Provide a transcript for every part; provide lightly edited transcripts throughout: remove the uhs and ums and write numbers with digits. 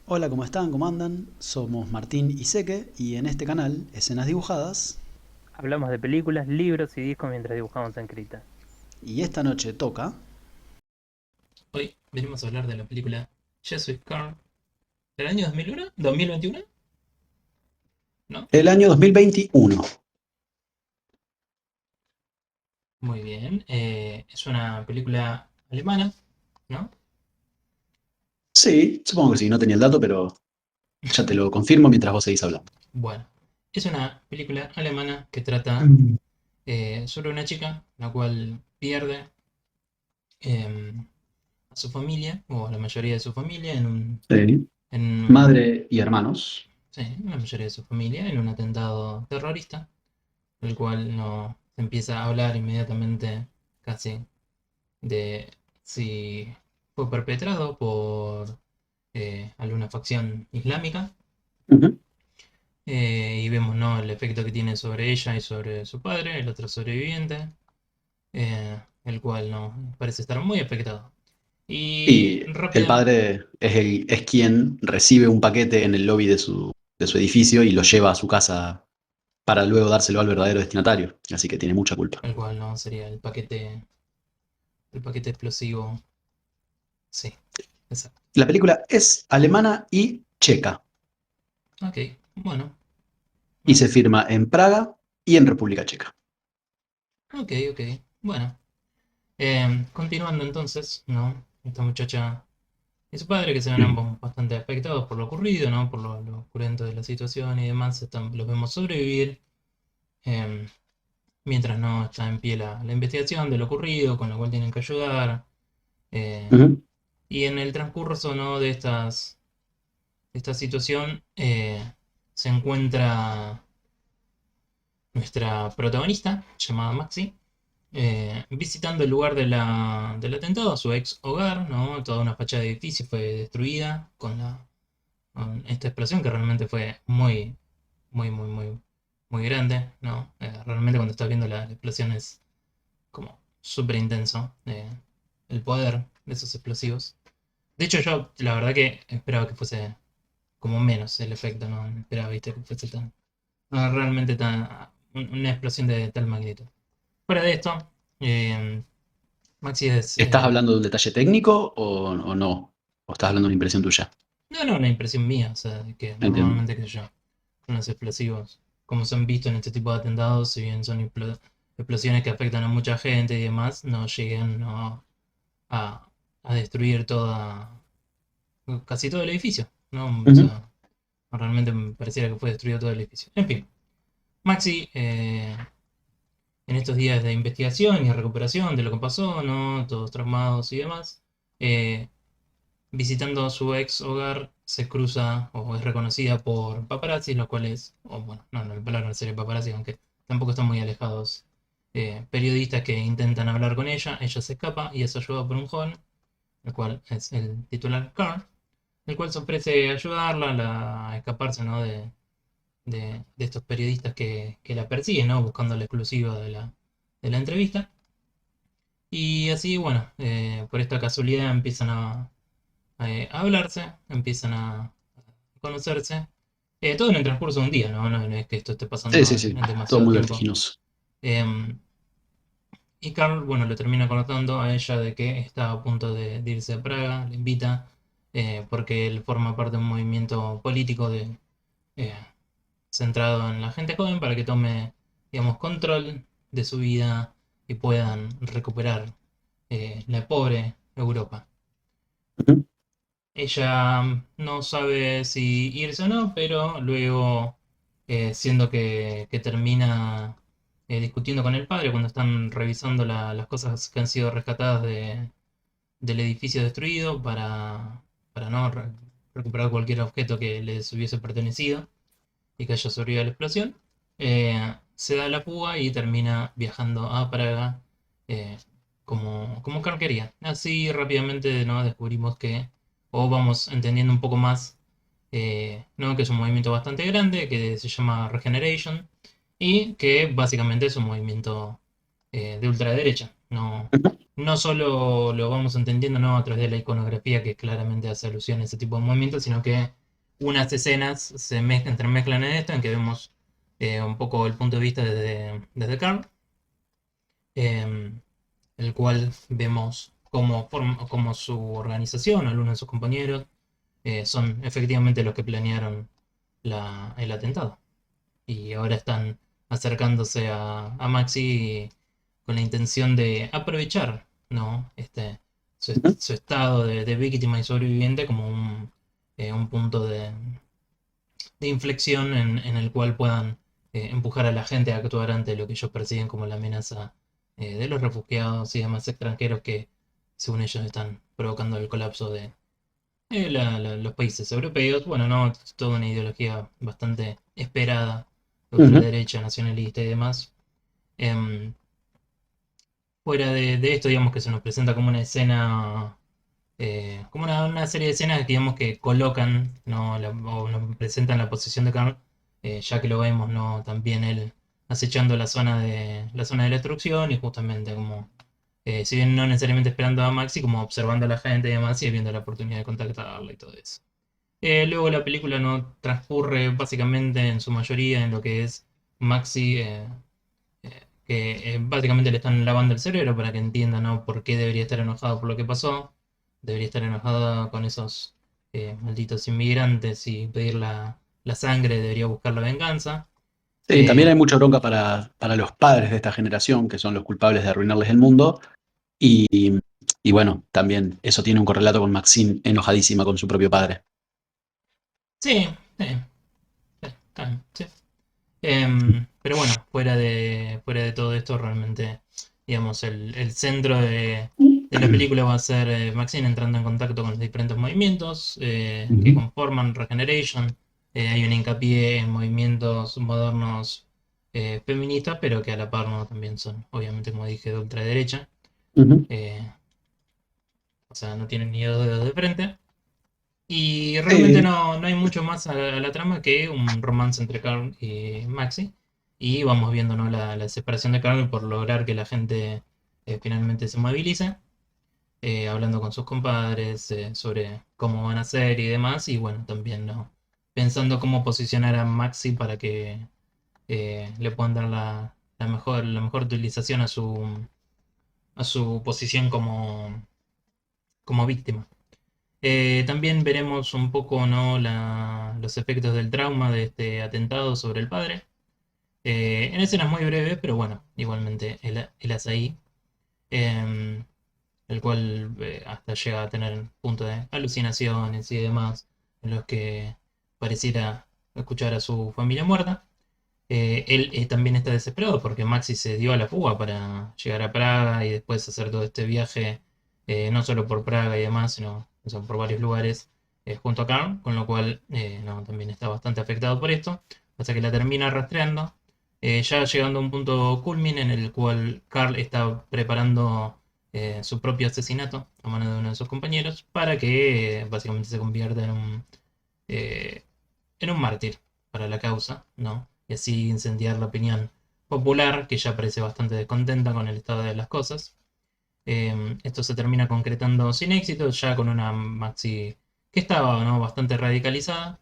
Hola, ¿cómo están? ¿Cómo andan? Somos Martín y Seque y en este canal, Escenas Dibujadas, Hablamos de películas, libros y discos mientras dibujamos en Krita. y esta noche toca Hoy venimos a hablar de la película Jesuit Car del año 2001, 2021, ¿no? el año 2021. Muy bien. Es una película alemana, ¿no? Sí, supongo que sí, no tenía el dato, pero ya te lo confirmo mientras vos seguís hablando. Bueno, es una película alemana que trata Mm. sobre una chica la cual pierde a su familia, o a la mayoría de su familia, Sí. en Madre y hermanos. sí, la mayoría de su familia, en un atentado terrorista, el cual no se empieza a hablar inmediatamente casi de si fue perpetrado por alguna facción islámica. Ujú. Y vemos, ¿no?, el efecto que tiene sobre ella y sobre su padre, el otro sobreviviente, el cual no parece estar muy afectado. Y Y el rápida, padre es quien recibe un paquete en el lobby de su edificio y lo lleva a su casa para luego dárselo al verdadero destinatario. Así que tiene mucha culpa. el cual no sería el paquete explosivo. Sí, exacto. La película es alemana y checa Ok, bueno, y bueno, se firma en Praga y en República Checa. ok, ok, bueno. Continuando entonces, ¿no? Esta muchacha y su padre, que se ven ambos bastante afectados por lo ocurrido, ¿no? Por lo ocurrente de la situación y demás, los vemos sobrevivir, em, mientras no está en pie la investigación de lo ocurrido, con lo cual tienen que ayudar. eh, Ujú, y en el transcurso, ¿no?, de esta situación, se encuentra nuestra protagonista, llamada Maxi, visitando el lugar del atentado, su ex hogar, ¿no? Toda una fachada de edificio fue destruida con esta explosión que realmente fue muy grande, ¿no? Realmente cuando estás viendo la explosión es como súper intenso, el poder de esos explosivos. De hecho, yo la verdad que esperaba que fuese como menos el efecto, no esperaba, viste, que fuese tan, no, realmente una explosión de tal magnitud. Fuera de esto, eh, Maxi es, ¿Estás hablando de un detalle técnico o no? ¿O estás hablando de una impresión tuya? no, una impresión mía, o sea, de que Entiendo. normalmente, qué sé yo, con los explosivos, como se han visto en este tipo de atentados, si bien son explosiones que afectan a mucha gente y demás, no llegan, ¿no?, a, a destruir casi todo el edificio, ¿no? O Ujú. sea, realmente me pareciera que fue destruido todo el edificio. En fin, Maxi, en estos días de investigación y recuperación de lo que pasó, ¿no? Todos traumados y demás, eh, visitando su ex hogar, se cruza o es reconocida por paparazzi, los cuales, o bueno, no, la palabra no sería paparazzi, aunque tampoco están muy alejados, periodistas que intentan hablar con ella se escapa y es ayudada por un joven, el cual es el titular Carl, el cual se ofrece a ayudarla a escaparse, ¿no?, de estos periodistas que la persiguen, ¿no?, buscando la exclusiva de la entrevista. Y así, bueno, por esta casualidad empiezan a hablarse, empiezan a conocerse. Todo en el transcurso de un día, ¿no? No es que esto esté Sí, pasando sí, sí. en Todo demasiado muy tiempo. vertiginoso. Em, y Carl, bueno, le termina contando a ella de que está a punto de irse a Praga, le invita, porque él forma parte de un movimiento político eh, centrado en la gente joven para que tome, digamos, control de su vida y puedan recuperar la pobre Europa. Ujú. Ella no sabe si irse o no, pero luego, siendo que termina discutiendo con el padre cuando están revisando las cosas que han sido rescatadas del edificio destruido para no recuperar cualquier objeto que les hubiese pertenecido y que haya sobrevivido a la explosión, se da la fuga y termina viajando a Praga, eh, como Carl quería. Así rápidamente, ¿no?, descubrimos que, o vamos entendiendo un poco más, ¿no?, que es un movimiento bastante grande, que se llama Regeneration, y que básicamente es un movimiento de ultraderecha, ¿no? no solo lo vamos entendiendo, ¿no?, a través de la iconografía que claramente hace alusión a ese tipo de movimientos, sino que unas escenas se entremezclan en esto, en que vemos un poco el punto de vista desde Carl, em, el cual vemos cómo su organización, algunos de sus compañeros, son efectivamente los que planearon el atentado. Y ahora están acercándose a Maxi con la intención de aprovechar, ¿no?, Ujú. su estado de víctima y sobreviviente como un punto de inflexión en el cual puedan empujar a la gente a actuar ante lo que ellos perciben como la amenaza de los refugiados y demás extranjeros que, según ellos, están provocando el colapso de los países europeos. Bueno, no, es toda una ideología bastante esperada, de Ujú. ultraderecha, nacionalista y demás. Em, Fuera de esto, digamos que se nos presenta como una escena, como una serie de escenas, digamos, que colocan, ¿no?, o nos presentan la posición de Carl, ya que lo vemos, ¿no?, también él acechando la zona de la destrucción y justamente como, si bien no necesariamente esperando a Maxi, como observando a la gente y demás y viendo la oportunidad de contactarla y todo eso. Luego la película no transcurre básicamente en su mayoría en lo que es Maxi, que básicamente le están lavando el cerebro para que entienda, ¿no?, por qué debería estar enojado por lo que pasó. Debería estar enojada con esos malditos inmigrantes y pedir la sangre, debería buscar la venganza. Sí, también Eh, hay mucha bronca para los padres de esta generación, que son los culpables de arruinarles el mundo. Y, y bueno, también eso tiene un correlato con Maxine enojadísima con su propio padre. sí, sí, sí, sí. Pero bueno, fuera de todo esto, realmente, digamos, el centro de la película va a ser Maxine entrando en contacto con los diferentes movimientos que Ujú. conforman Regeneration. Hay un hincapié en movimientos modernos feministas, pero que a la par no también son, obviamente, como dije, de ultraderecha. Ujú. Eh, o sea, no tienen ni dos dedos de frente. Y realmente Sí. no hay mucho más a la trama que un romance entre Carl y Maxi. Y vamos viendo, ¿no?, la desesperación de Carl por lograr que la gente finalmente se movilice, hablando con sus compadres sobre cómo van a ser y demás. Y bueno, también, ¿no?, pensando cómo posicionar a Maxi para que le puedan dar la mejor utilización a su posición como víctima. También veremos un poco, ¿no?, los efectos del trauma de este atentado sobre el padre. En escenas muy breves, pero bueno, igualmente él hace ahí. em, el cual hasta llega a tener punto de alucinaciones y demás, en los que pareciera escuchar a su familia muerta. Él también está desesperado porque Maxi se dio a la fuga para llegar a Praga y después hacer todo este viaje, no solo por Praga y demás, sino, o sea, por varios lugares junto a Carl, con lo cual no, también está bastante afectado por esto, hasta que la termina rastreando, ya llegando a un punto culmine en el cual Carl está preparando su propio asesinato a mano de uno de sus compañeros para que básicamente se convierta eh, en un mártir para la causa, ¿no? Y así incendiar la opinión popular, que ya parece bastante descontenta con el estado de las cosas. Esto se termina concretando sin éxito, ya con una Maxi que estaba, ¿no?, bastante radicalizada,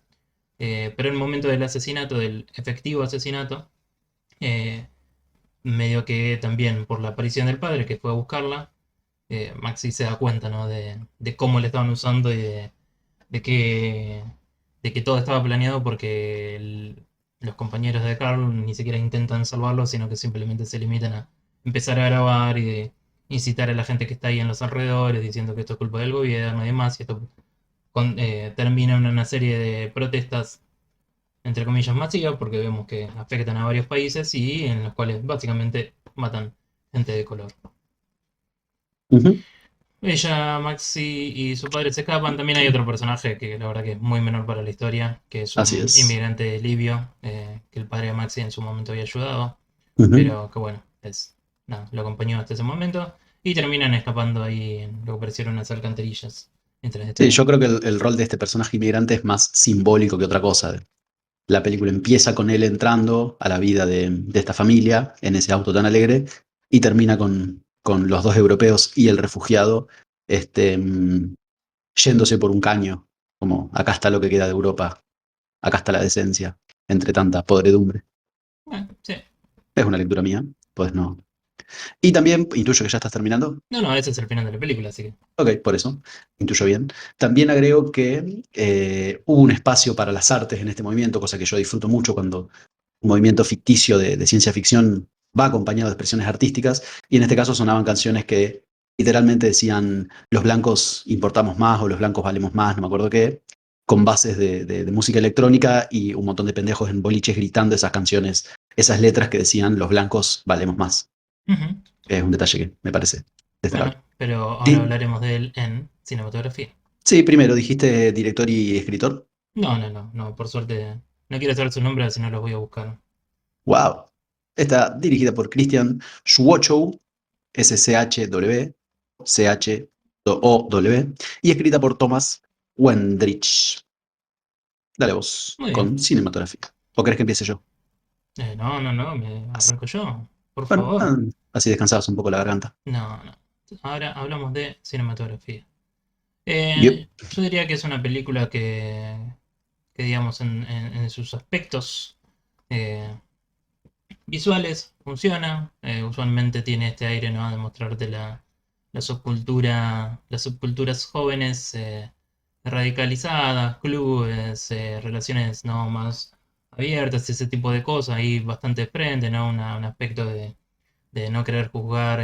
pero en el momento del asesinato, del efectivo asesinato, eh, medio que también por la aparición del padre que fue a buscarla, Maxi se da cuenta, ¿no?, de cómo le estaban usando y de que, de que todo estaba planeado porque los compañeros de Carl ni siquiera intentan salvarlo, sino que simplemente se limitan a empezar a grabar y de incitar a la gente que está ahí en los alrededores diciendo que esto es culpa del gobierno y demás. Y esto termina en una serie de protestas, entre comillas, masivas, porque vemos que afectan a varios países y en los cuales básicamente matan gente de color. Ujú. Ella, Maxi y su padre se escapan. También hay otro personaje que la verdad que es muy menor para la historia, que es Así un es. inmigrante libio, que el padre de Maxi en su momento había ayudado, Ujú. pero que bueno, nada, lo acompañó hasta ese momento y terminan escapando ahí en lo que parecieron unas alcantarillas mientras Sí, yo este. creo que el rol de este personaje inmigrante es más simbólico que otra cosa. La película empieza con él entrando a la vida de esta familia en ese auto tan alegre y termina con los dos europeos y el refugiado yéndose por un caño, como acá está lo que queda de Europa, acá está la decencia, entre tanta podredumbre. Sí. Es una lectura mía, pues no. Y también, intuyo que ya estás terminando. No, ese es el final de la película, así que. Ok, por eso, intuyo bien. También agrego que hubo un espacio para las artes en este movimiento, cosa que yo disfruto mucho cuando un movimiento ficticio de ciencia ficción va acompañado de expresiones artísticas, y en este caso sonaban canciones que literalmente decían los blancos importamos más o los blancos valemos más, no me acuerdo qué, con bases de música electrónica y un montón de pendejos en boliches gritando esas canciones, esas letras que decían los blancos valemos más. Ujú. Es un detalle que me parece destacable. Bueno, pero ahora Di- hablaremos de él en cinematografía. Sí, primero dijiste director y escritor. No, por suerte. No quiero saber su nombre, si no los voy a buscar. Wow. Está dirigida por Christian Schwochow, SCHW, CHOW, y escrita por Thomas Wendrich. Dale vos, Muy con bien. cinematografía. ¿O querés que empiece yo? No, me As- arranco yo. Por Bueno, favor. así descansabas un poco la garganta. No. Ahora hablamos de cinematografía. Yep. Yo diría que es una película que digamos, en sus aspectos eh, visuales funciona. Usualmente tiene este aire, ¿no? De mostrarte la subcultura, las subculturas jóvenes radicalizadas, clubes, relaciones no más abiertas, ese tipo de cosas. Ahí bastante frente, ¿no? Un aspecto de no querer juzgar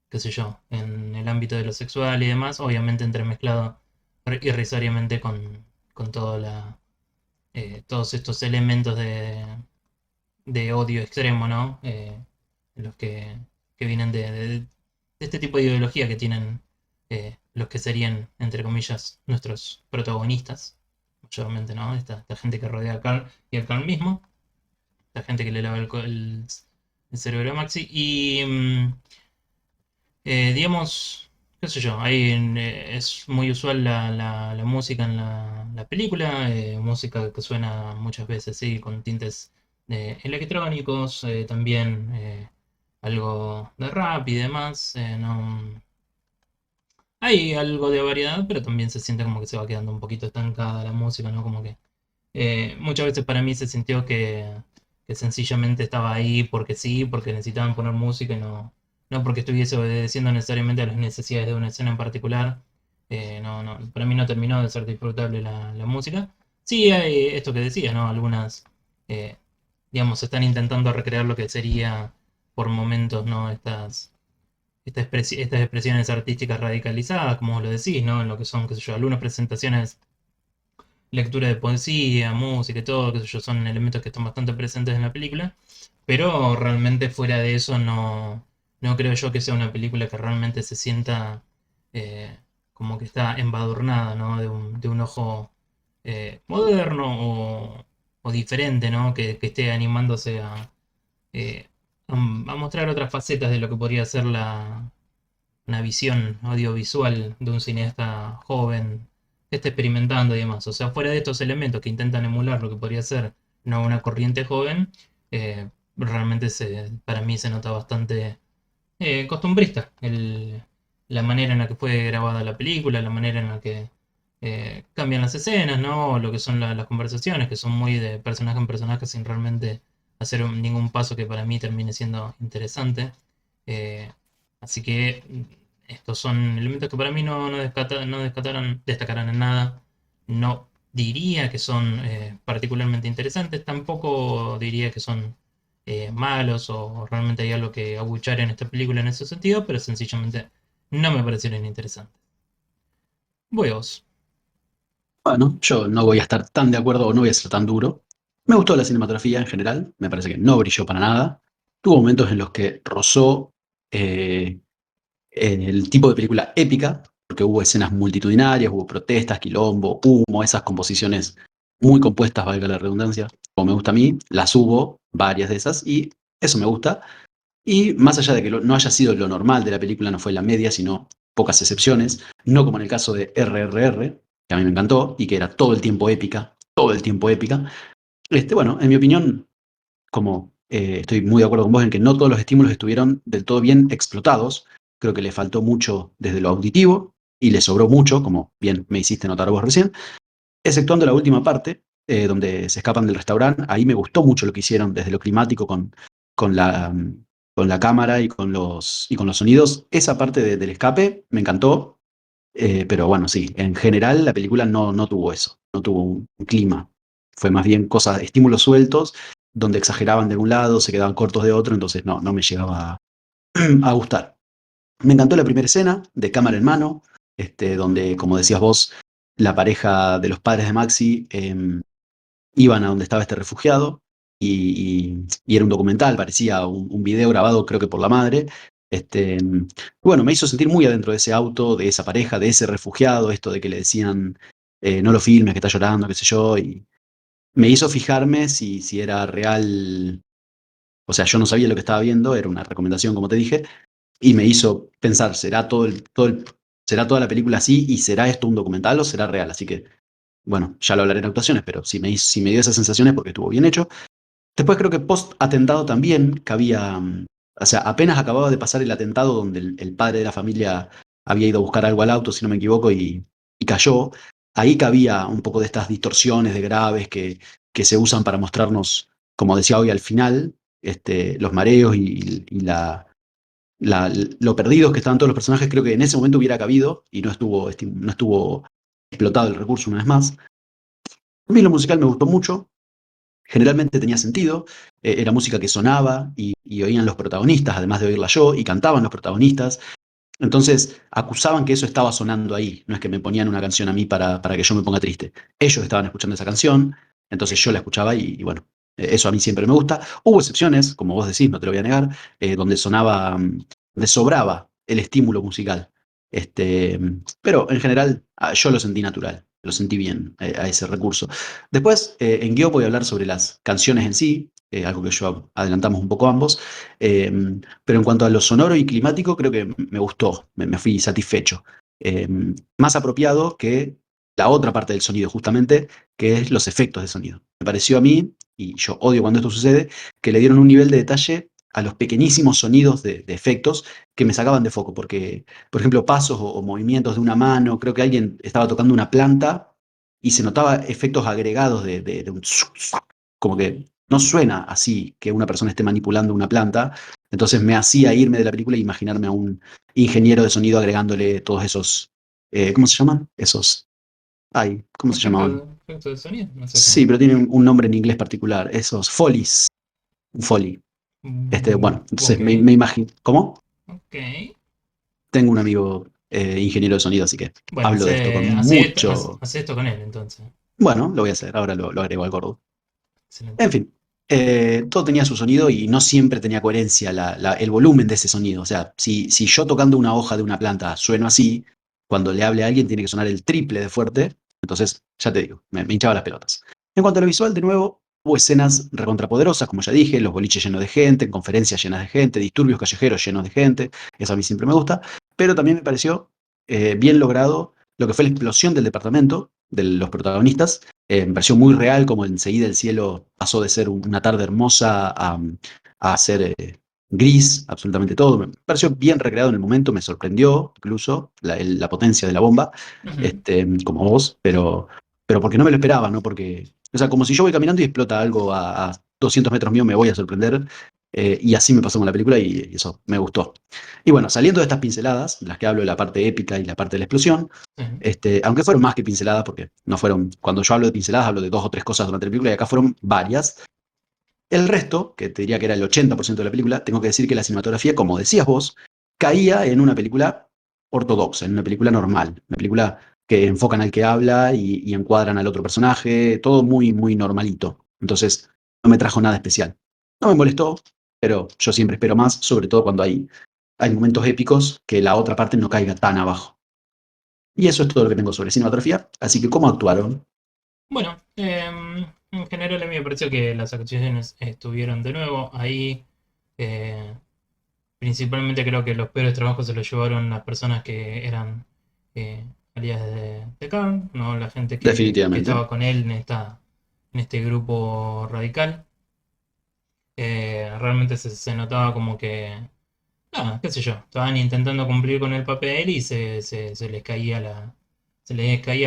qué sé yo, en el ámbito de lo sexual y demás, obviamente entremezclado irrisoriamente con todos estos elementos de odio extremo, ¿no? Los que vienen de este tipo de ideología que tienen los que serían, entre comillas, nuestros protagonistas, mayormente, ¿no? Esta gente que rodea a Carl y al Carl mismo, la gente que le lava el cerebro a Maxi, y digamos, qué sé yo, ahí es muy usual la música en la película, música que suena muchas veces, sí, con tintes electrónicos, también algo de rap y demás. No, hay algo de variedad, pero también se siente como que se va quedando un poquito estancada la música, ¿no? Como que muchas veces para mí se sintió que sencillamente estaba ahí porque sí, porque necesitaban poner música y no porque estuviese obedeciendo necesariamente a las necesidades de una escena en particular. Para mí no terminó de ser disfrutable la música. Sí, hay esto que decía, ¿no? Algunas, eh, digamos, están intentando recrear lo que sería por momentos, ¿no? Estas expresiones artísticas radicalizadas, como vos lo decís, ¿no? En lo que son, qué sé yo, algunas presentaciones, lectura de poesía, música y todo, qué sé yo, son elementos que están bastante presentes en la película, pero realmente fuera de eso no creo yo que sea una película que realmente se sienta como que está embadurnada, ¿no? De un ojo moderno o diferente, ¿no? Que esté animándose eh, a mostrar otras facetas de lo que podría ser una visión audiovisual de un cineasta joven que esté experimentando y demás. O sea, fuera de estos elementos que intentan emular lo que podría ser no una corriente joven, realmente para mí se nota bastante costumbrista la manera en la que fue grabada la película, la manera en la que cambian las escenas, ¿no? O lo que son las conversaciones, que son muy de personaje en personaje sin realmente hacer ningún paso que para mí termine siendo interesante. Eh, Así que estos son elementos que para mí no destacaron en nada. No diría que son particularmente interesantes, tampoco diría que son malos o realmente hay algo que abuchar en esta película en ese sentido, pero sencillamente no me parecieron interesantes. Voy a vos. Bueno, yo no voy a estar tan de acuerdo o no voy a ser tan duro. Me gustó la cinematografía en general, me parece que no brilló para nada. Tuvo momentos en los que rozó eh, en el tipo de película épica, porque hubo escenas multitudinarias, hubo protestas, quilombo, humo, esas composiciones muy compuestas, valga la redundancia, como me gusta a mí, las hubo, varias de esas, y eso me gusta. Y más allá de que no haya sido lo normal de la película, no fue la media, sino pocas excepciones, no como en el caso de RRR, que a mí me encantó y que era todo el tiempo épica, todo el tiempo épica. Bueno, en mi opinión, como Estoy muy de acuerdo con vos en que no todos los estímulos estuvieron del todo bien explotados. Creo que le faltó mucho desde lo auditivo y le sobró mucho, como bien me hiciste notar vos recién, exceptuando la última parte, donde se escapan del restaurante. Ahí me gustó mucho lo que hicieron desde lo climático con la, con la cámara y con los sonidos. Esa parte del escape me encantó, pero bueno, sí, en general la película no tuvo eso, no tuvo un clima. Fue más bien cosas, estímulos sueltos, donde exageraban de un lado, se quedaban cortos de otro, entonces no me llegaba a gustar. Me encantó la primera escena de cámara en mano, donde, como decías vos, la pareja de los padres de Maxi iban a donde estaba este refugiado y era un documental, parecía un video grabado creo que por la madre. Bueno, me hizo sentir muy adentro de ese auto, de esa pareja, de ese refugiado, esto de que le decían no lo filmes, que está llorando, qué sé yo, y me hizo fijarme si era real. O sea, yo no sabía lo que estaba viendo, era una recomendación, como te dije, y me hizo pensar, ¿será toda la película así y será esto un documental o será real? Así que, bueno, ya lo hablaré en actuaciones, pero si me dio esas sensaciones porque estuvo bien hecho. Después creo que post atentado también cabía, o sea, apenas acababa de pasar el atentado donde el padre de la familia había ido a buscar algo al auto, si no me equivoco, y cayó. Ahí cabía un poco de estas distorsiones de graves que se usan para mostrarnos, como decía hoy al final, los mareos y lo perdidos que estaban todos los personajes. Creo que en ese momento hubiera cabido y no estuvo explotado el recurso una vez más. A mí lo musical me gustó mucho. Generalmente tenía sentido, era música que sonaba y oían los protagonistas, además de oírla yo, y cantaban los protagonistas. Entonces acusaban que eso estaba sonando ahí, no es que me ponían una canción a mí para que yo me ponga triste. Ellos estaban escuchando esa canción, entonces yo la escuchaba y bueno, eso a mí siempre me gusta. Hubo excepciones, como vos decís, no te lo voy a negar, donde sonaba, donde sobraba el estímulo musical. Pero en general yo lo sentí natural, lo sentí bien a ese recurso. Después, en Guio voy a hablar sobre las canciones en sí, algo que yo adelantamos un poco ambos. Eh, pero en cuanto a lo sonoro y climático, creo que me gustó, me fui satisfecho. Eh, Más apropiado que la otra parte del sonido, justamente, que es los efectos de sonido. Me pareció a mí, y yo odio cuando esto sucede, que le dieron un nivel de detalle a los pequeñísimos sonidos de efectos que me sacaban de foco, porque, por ejemplo, pasos o movimientos de una mano, creo que alguien estaba tocando una planta y se notaba efectos agregados de un como que no suena así que una persona esté manipulando una planta. Entonces me hacía irme de la película e imaginarme a un ingeniero de sonido agregándole todos esos, ¿cómo se llaman? Esos, ay, ¿cómo se llamaban? Efecto de sonido, no sé Sí, cómo. pero tienen un nombre en inglés particular, esos follies, un foley. Bueno, entonces Ok, me imagino, ¿cómo? ok. Tengo un amigo ingeniero de sonido, así que Bueno, hablo de esto con mucho. hace esto con él entonces. Bueno, lo voy a hacer, ahora lo agrego al gordo. Excelente. En fin, todo tenía su sonido y no siempre tenía coherencia el volumen de ese sonido. O sea, si yo tocando una hoja de una planta sueno así, cuando le hable a alguien tiene que sonar el triple de fuerte. Entonces, ya te digo, me hinchaba las pelotas. En cuanto a lo visual, de nuevo, hubo escenas recontrapoderosas, como ya dije, los boliches llenos de gente, conferencias llenas de gente, disturbios callejeros llenos de gente. Eso a mí siempre me gusta. Pero también me pareció bien logrado lo que fue la explosión del departamento, de los protagonistas. Me pareció muy real como enseguida el cielo pasó de ser una tarde hermosa a ser gris, absolutamente todo. Me pareció bien recreado en el momento, me sorprendió incluso la potencia de la bomba, Ujú. como vos, pero porque no me lo esperaba, ¿no? Porque, o sea, como si yo voy caminando y explota algo a 200 metros mío, me voy a sorprender. Y así me pasó con la película y eso me gustó. Y bueno, saliendo de estas pinceladas, las que hablo de la parte épica y la parte de la explosión, Sí. aunque fueron más que pinceladas, porque no fueron, cuando yo hablo de pinceladas, hablo de dos o tres cosas durante la película y acá fueron varias. El resto, que te diría que era el 80% de la película, tengo que decir que la cinematografía, como decías vos, caía en una película ortodoxa, en una película normal, una película que enfocan al que habla y encuadran al otro personaje, todo muy normalito. Entonces, no me trajo nada especial. No me molestó, pero yo siempre espero más, sobre todo cuando hay momentos épicos que la otra parte no caiga tan abajo. Y eso es todo lo que tengo sobre cinematografía. Así que, ¿cómo actuaron? Bueno, en general a mí me pareció que las actuaciones estuvieron de nuevo ahí. eh, Principalmente creo que los peores trabajos se los llevaron las personas que eran aliadas de Karn, ¿no? La gente que Definitivamente. estaba con él en este grupo radical. Realmente se notaba como que, nada, qué sé yo, estaban intentando cumplir con el papel y se les caía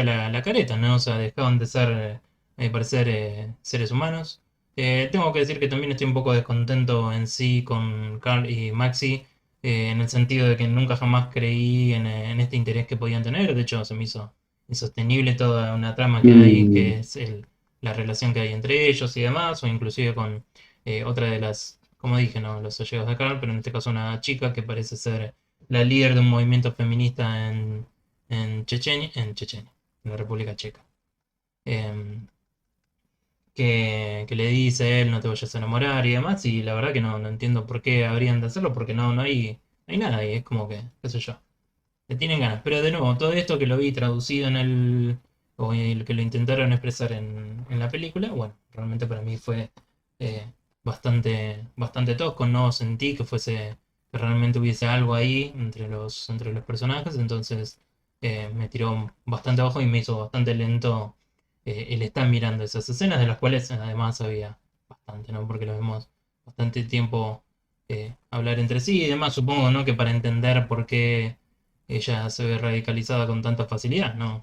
la careta, ¿no? O sea, dejaban de ser, a mi parecer, seres humanos. Tengo que decir que también estoy un poco descontento en sí con Carl y Maxi, en el sentido de que nunca jamás creí en este interés que podían tener. De hecho, se me hizo insostenible toda una trama que hay, Mm, que es la relación que hay entre ellos y demás, o inclusive con otra de las, como dije, ¿no? Los allegados de Carl, pero en este caso una chica que parece ser la líder de un movimiento feminista en Chechenia, en la República Checa. Em, que le dice a él no te vayas a enamorar y demás, y la verdad que no entiendo por qué habrían de hacerlo, porque no hay nada y es como que, qué sé yo, le tienen ganas. Pero de nuevo, todo esto que lo vi traducido o el que lo intentaron expresar en la película, bueno, realmente para mí fue bastante tosco, no sentí que realmente hubiese algo ahí entre los personajes, entonces me tiró bastante abajo y me hizo bastante lento el estar mirando esas escenas, de las cuales además había bastante, ¿no? Porque lo vemos bastante tiempo hablar entre sí y demás, supongo, ¿no? Que para entender por qué ella se ve radicalizada con tanta facilidad, ¿no?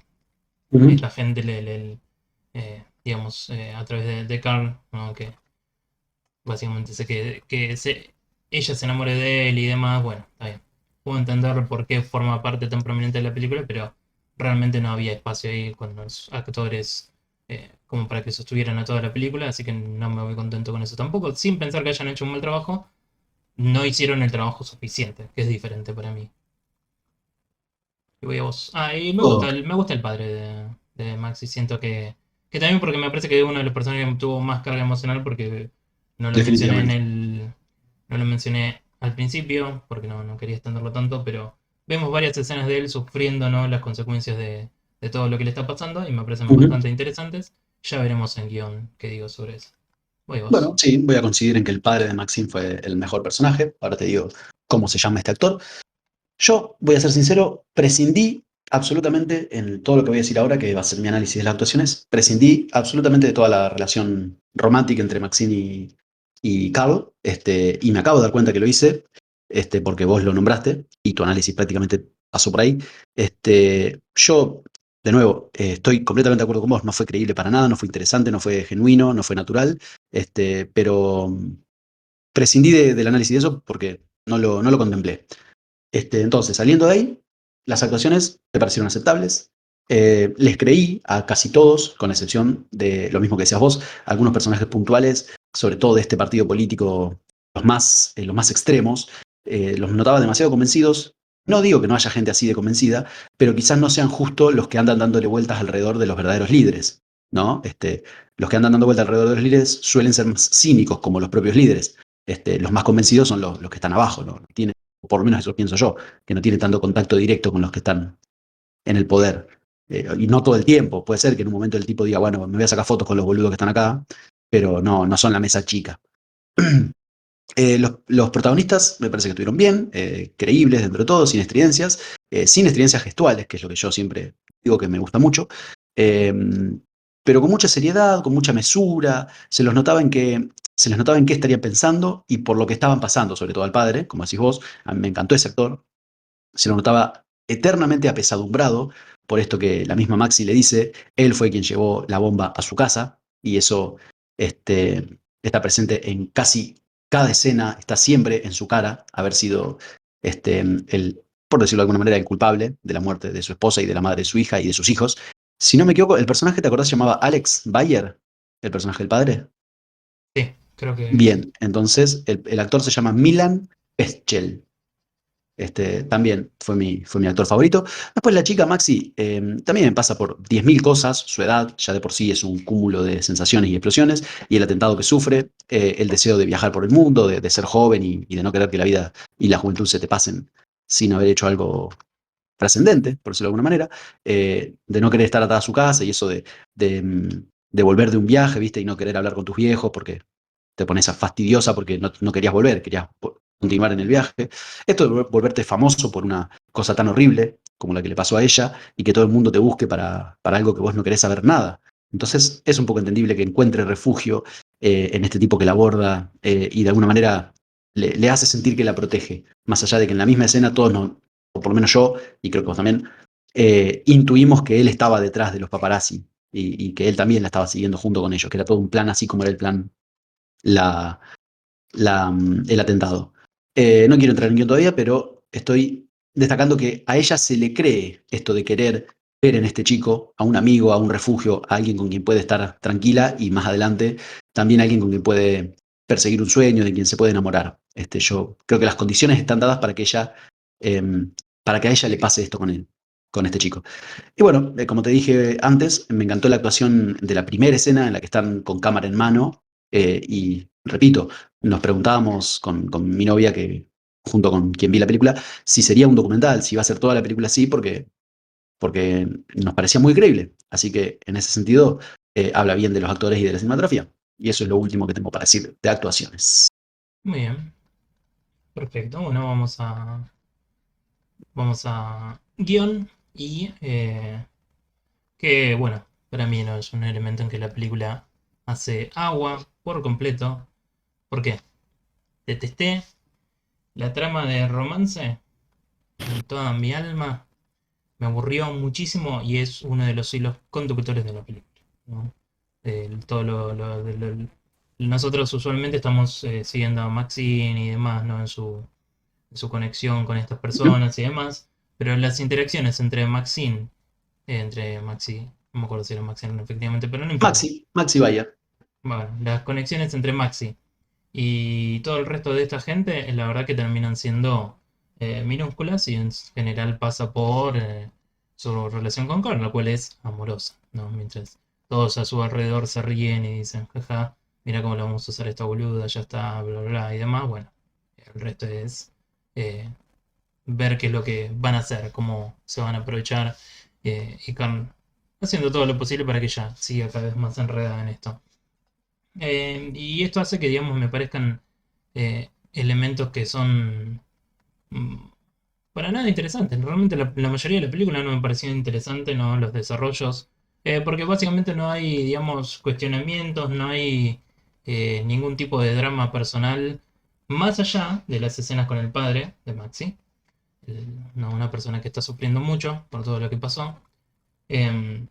ujú. Esta gente digamos, a través de Carl, ¿no? Que básicamente sé que ella se enamore de él y demás, bueno, está bien. Puedo entender por qué forma parte tan prominente de la película, pero realmente no había espacio ahí con los actores como para que sostuvieran a toda la película, así que no me voy contento con eso tampoco, sin pensar que hayan hecho un mal trabajo, no hicieron el trabajo suficiente, que es diferente para mí. Y voy a vos. Y Oh, me gusta el padre de Max y siento que también porque me parece que es uno de los personajes que tuvo más carga emocional porque no lo mencioné definitivamente. no lo mencioné al principio porque no quería extenderlo tanto, pero vemos varias escenas de él sufriendo, ¿no? Las consecuencias de todo lo que le está pasando y me parecen Ujú. bastante interesantes. Ya veremos en guión qué digo sobre eso. Voy a vos. Bueno, sí, voy a coincidir en que el padre de Maxine fue el mejor personaje. Ahora te digo cómo se llama este actor. Yo, voy a ser sincero, prescindí absolutamente en todo lo que voy a decir ahora, que va a ser mi análisis de las actuaciones, prescindí absolutamente de toda la relación romántica entre Maxine y Carl, y me acabo de dar cuenta que lo hice, porque vos lo nombraste y tu análisis prácticamente pasó por ahí. Yo, de nuevo, estoy completamente de acuerdo con vos, no fue creíble para nada, no fue interesante, no fue genuino, no fue natural, pero prescindí del análisis de eso porque no lo contemplé. Entonces, saliendo de ahí, las actuaciones me parecieron aceptables. Les creí a casi todos, con excepción de lo mismo que decías vos, algunos personajes puntuales, sobre todo de este partido político, los más extremos, los notaba demasiado convencidos. No digo que no haya gente así de convencida, pero quizás no sean justo los que andan dándole vueltas alrededor de los verdaderos líderes, ¿no? Los que andan dando vueltas alrededor de los líderes suelen ser más cínicos, como los propios líderes. Los más convencidos son los que están abajo, ¿no? Tienen, por lo menos eso pienso yo, que no tiene tanto contacto directo con los que están en el poder. Y no todo el tiempo. Puede ser que en un momento el tipo diga, bueno, me voy a sacar fotos con los boludos que están acá, pero no son la mesa chica. Los protagonistas me parece que estuvieron bien, creíbles dentro de todo, sin estridencias gestuales, que es lo que yo siempre digo que me gusta mucho, eh, pero con mucha seriedad, con mucha mesura, se les notaba en qué estarían pensando y por lo que estaban pasando, sobre todo al padre, como decís vos, a mí me encantó ese actor, se lo notaba eternamente apesadumbrado por esto que la misma Maxi le dice, él fue quien llevó la bomba a su casa y eso está presente en casi cada escena, está siempre en su cara, haber sido por decirlo de alguna manera, el culpable de la muerte de su esposa y de la madre de su hija y de sus hijos. Si no me equivoco, el personaje, ¿te acordás? Se llamaba Alex Bayer, el personaje del padre. Sí, creo que sí. Bien, entonces el actor se llama Milan Peschel. También fue mi actor favorito. Después la chica Maxi también pasa por 10.000 cosas. Su edad ya de por sí es un cúmulo de sensaciones y explosiones. Y el atentado que sufre, el deseo de viajar por el mundo, de ser joven y de no querer que la vida y la juventud se te pasen sin haber hecho algo trascendente, por decirlo de alguna manera. De no querer estar atada a su casa y eso de volver de un viaje, ¿viste? Y no querer hablar con tus viejos porque te pones fastidiosa porque no querías volver, querías continuar en el viaje. Esto de volverte famoso por una cosa tan horrible como la que le pasó a ella y que todo el mundo te busque para algo que vos no querés saber nada. Entonces es un poco entendible que encuentre refugio en este tipo que la aborda y de alguna manera le hace sentir que la protege, más allá de que en la misma escena todos, o por lo menos yo, y creo que vos también, intuimos que él estaba detrás de los paparazzi y que él también la estaba siguiendo junto con ellos, que era todo un plan así como era el plan, la, el atentado. No quiero entrar en guión todavía, pero estoy destacando que a ella se le cree esto de querer ver en este chico a un amigo, a un refugio, a alguien con quien puede estar tranquila y más adelante también a alguien con quien puede perseguir un sueño, de quien se puede enamorar. Yo creo que las condiciones están dadas para que ella, para que a ella le pase esto con él, con este chico. Y bueno, como te dije antes, me encantó la actuación de la primera escena en la que están con cámara en mano y repito, nos preguntábamos con mi novia, que junto con quien vi la película, si sería un documental, si iba a ser toda la película así, porque nos parecía muy creíble. Así que en ese sentido, habla bien de los actores y de la cinematografía. Y eso es lo último que tengo para decir de actuaciones. Muy bien, perfecto. Bueno, vamos a guión y que, bueno, para mí no es un elemento en que la película hace agua por completo. ¿Por qué? Detesté la trama de romance en toda mi alma. Me aburrió muchísimo y es uno de los hilos conductores de la película, ¿no? Todo nosotros usualmente estamos siguiendo a Maxine y demás, ¿no? En su conexión con estas personas y demás, pero las interacciones entre Maxine, entre Maxi, no me acuerdo si era Maxine efectivamente, pero no importa. Maxi Bayer. Bueno, las conexiones entre Maxi y todo el resto de esta gente, la verdad que terminan siendo minúsculas y en general pasa por su relación con Carl, la cual es amorosa, ¿no? Mientras todos a su alrededor se ríen y dicen, jaja, mira cómo la vamos a usar esta boluda, ya está, bla, bla, bla, y demás, bueno, el resto es eh, ver qué es lo que van a hacer, cómo se van a aprovechar y Carl haciendo todo lo posible para que ella siga cada vez más enredada en esto. Y esto hace que, digamos, me parezcan elementos que son mm, para nada interesantes. Realmente la mayoría de la película no me pareció interesante, ¿no? Los desarrollos. Porque básicamente no hay, digamos, cuestionamientos, no hay ningún tipo de drama personal más allá de las escenas con el padre de Maxi. No, una persona que está sufriendo mucho por todo lo que pasó. Em,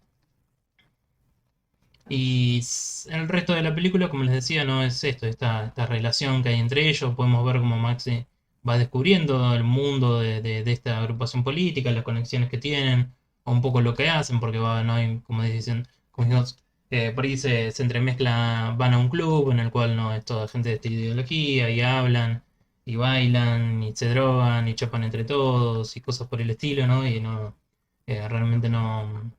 Y el resto de la película, como les decía, no es esto, esta relación que hay entre ellos. Podemos ver cómo Maxi va descubriendo el mundo de esta agrupación política, las conexiones que tienen, o un poco lo que hacen, porque no hay, como dicen, como dijimos, por ahí se entremezcla, van a un club en el cual no es toda gente de esta ideología, y hablan, y bailan, y se drogan, y chapan entre todos, y cosas por el estilo, ¿no? Y no, realmente no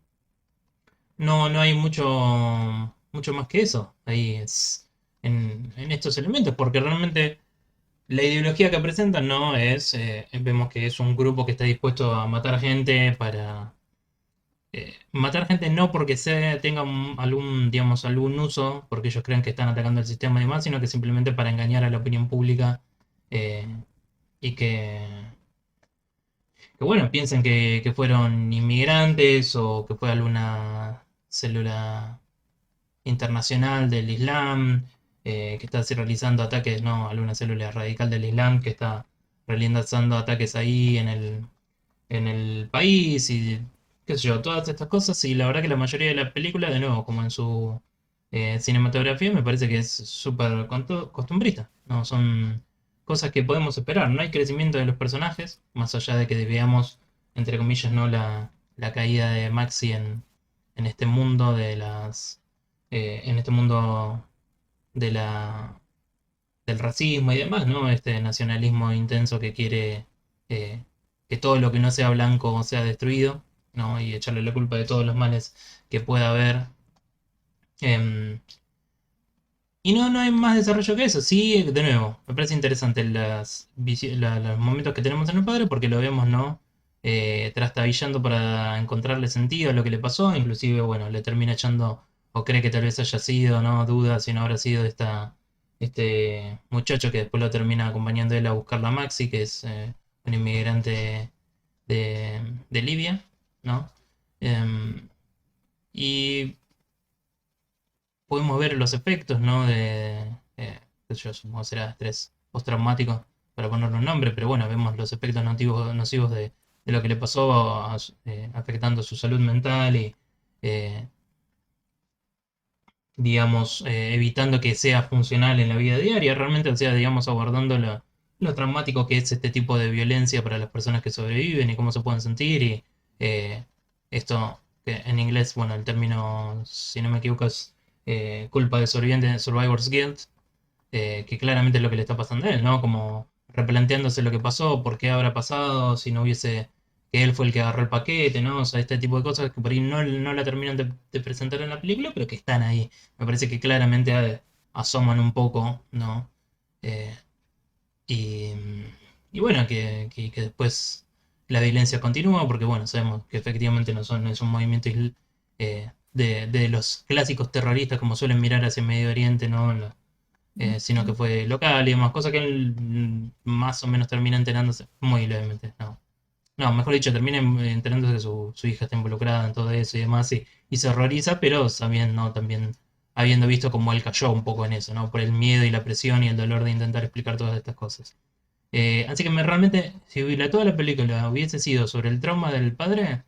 hay mucho más que eso ahí es en estos elementos, porque realmente la ideología que presentan no es, vemos que es un grupo que está dispuesto a matar gente para matar gente no porque tenga algún, digamos, algún uso, porque ellos creen que están atacando el sistema y demás, sino que simplemente para engañar a la opinión pública eh, y que bueno, piensen que fueron inmigrantes o que fue alguna célula internacional del Islam, que está realizando ataques, no, alguna célula radical del Islam que está realizando ataques ahí en el país y qué sé yo, todas estas cosas. Y la verdad que la mayoría de la película, de nuevo, como en su cinematografía, me parece que es súper costumbrista, ¿no? Son cosas que podemos esperar. No hay crecimiento de los personajes, más allá de que veamos, entre comillas, ¿no? la caída de Maxi en este mundo en este mundo de del racismo y demás, ¿no? Este nacionalismo intenso que quiere eh, que todo lo que no sea blanco sea destruido, ¿no? Y echarle la culpa de todos los males que pueda haber. Em, y no hay más desarrollo que eso. Sí, de nuevo, me parece interesante los momentos que tenemos en el padre porque lo vemos, ¿no? Trastabillando para encontrarle sentido a lo que le pasó. Inclusive, bueno, le termina echando, o cree que tal vez haya sido, ¿no? Duda si no habrá sido este muchacho que después lo termina acompañando él a buscar la Maxi, que es un inmigrante de Libia, ¿no? Em, y podemos ver los efectos, ¿no? Qué sé yo supongo será estrés postraumático, para ponerle un nombre, pero bueno, vemos los efectos nocivos de lo que le pasó afectando su salud mental y, eh, digamos, evitando que sea funcional en la vida diaria, realmente, o sea, digamos, abordando lo traumático que es este tipo de violencia para las personas que sobreviven y cómo se pueden sentir y eh, esto que en inglés, bueno, el término, si no me equivoco, es culpa de sobreviviente, survivor's guilt, que claramente es lo que le está pasando a él, ¿no? Como replanteándose lo que pasó, por qué habrá pasado, si no hubiese, que él fue el que agarró el paquete, ¿no? O sea, este tipo de cosas que por ahí no la terminan de presentar en la película, pero que están ahí. Me parece que claramente asoman un poco, ¿no? Eh, y, y bueno, que después la violencia continúa, porque bueno, sabemos que efectivamente no es un movimiento de los clásicos terroristas como suelen mirar hacia Medio Oriente, ¿no? Sino que fue local y demás, cosas que él más o menos termina enterándose muy levemente, no. No, mejor dicho, termina enterándose que su hija está involucrada en todo eso y demás y se horroriza, pero sabiendo, ¿no? También habiendo visto cómo él cayó un poco en eso, ¿no? Por el miedo y la presión y el dolor de intentar explicar todas estas cosas. Así que realmente, si toda la película hubiese sido sobre el trauma del padre,